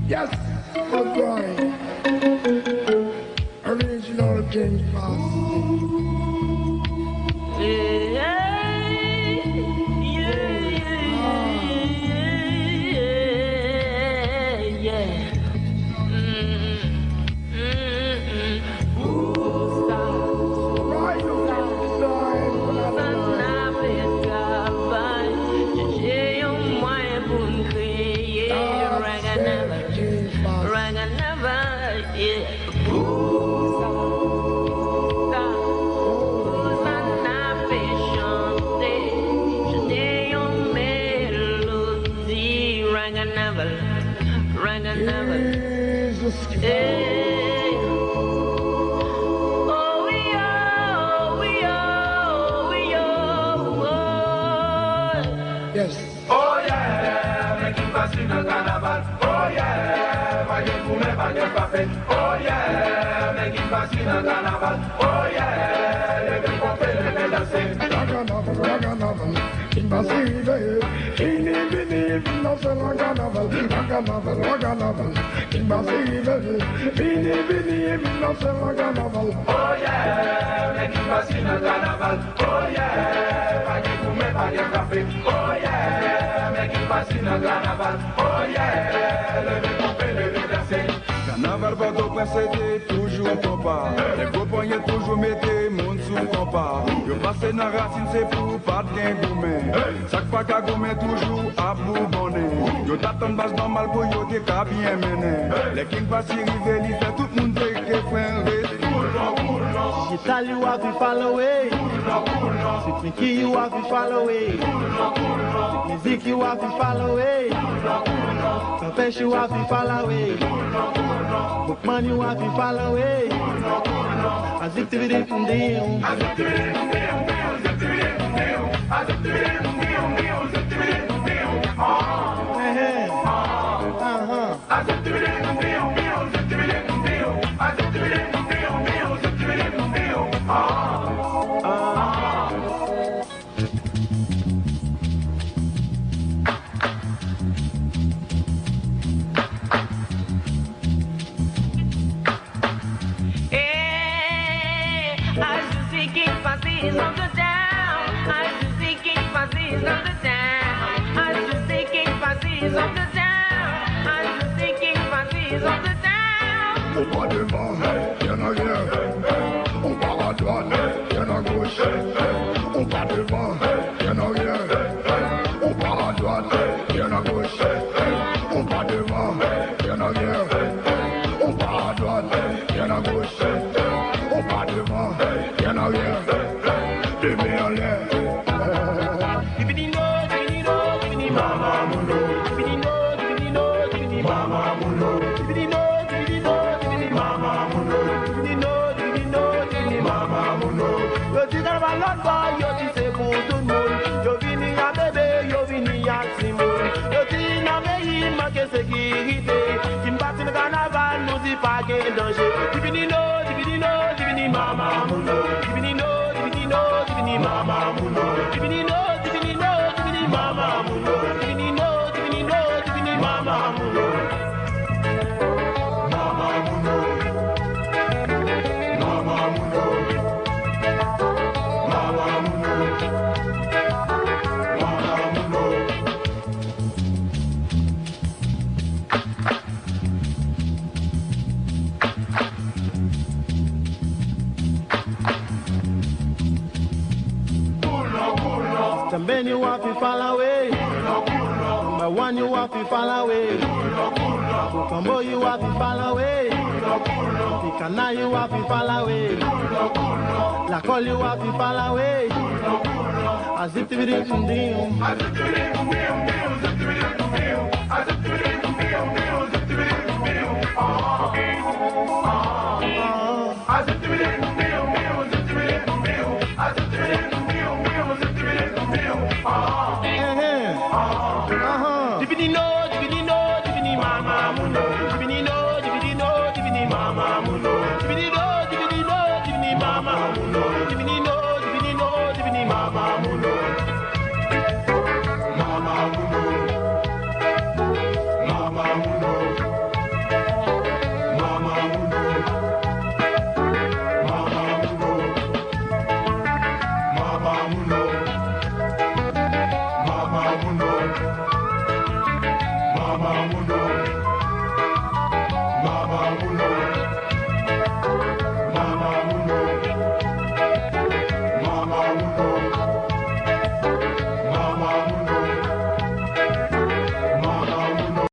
Yes, good boy. Original King Class. Yes. Oh yeah, make it pass in the carnival. Oh yeah, vaya fume, vaya café. Oh yeah, make it pass in the carnival. Oh yeah, leve café, leve danser. Raganaval, invasive. Ini bini, no se raganaval. Raganaval, invasive. Bini bini, no se raganaval. Oh yeah, make it pass in the carnival. Oh yeah, vaya fume, vaya café. Oh yeah, make it pass in the carnival. Oh yeah, leve café, leve danser. Carnaval Port-au-Prince c'était toujours compas. Les gros poignets toujours mettaient monde sous compas. Yo passé dans racine c'est pour pas de gain gourmet. Chaque fois qu'à gourmet toujours à bourbonner. Yo t'attend base normal pour yo t'es qu'à bien mener. Les kings passent river, ils fait tout le monde take que frère reste. You tell you have to follow it. It's key you have to follow it. Music you have to follow it. Confession you have to follow it. Bookman you have to follow it. As if to be from them. As if to be from them. As if to be from them. As if to be from them. As if to be from them. As if to be from them. As if to be from them. As if to be from them. As if to be from them. As if to be from them. Of the town, I just see king passes of the town. I just see king passes of the town. I just see king passes of the town. On va devant, y'en a rien. On part à droite, y'en a gauche. On va devant, y'en a rien. On part à droite, y'en a gauche. On va devant, y'en a rien. On part à droite, y'en a gauche. On va devant, y'en a rien. Les mains en l'air. Mama Mundo. Mama Mundo. Mama Mundo. Mama Mundo. Yo dis dans ma langue, yo dis c'est pour tout le monde. Yo vini à bébé, yo vini à Simon. Yo dis dans mes îles, manque sécurité. Qui me battent le carnaval, nous dit pas qu'il y a danger. Divini Mama Mundo. Divini Mama Mundo. Divini Mama Mundo. Divini Mama Mundo. Mama Mundo. Mama Mundo. Mama Mundo. Mama Mundo. Também you have to follow away. Number one you have to follow away. Combo you have to follow away. Picana you have to follow away. La Colle you have to follow away. As if to be from them. As if to be from them. As if to be from them.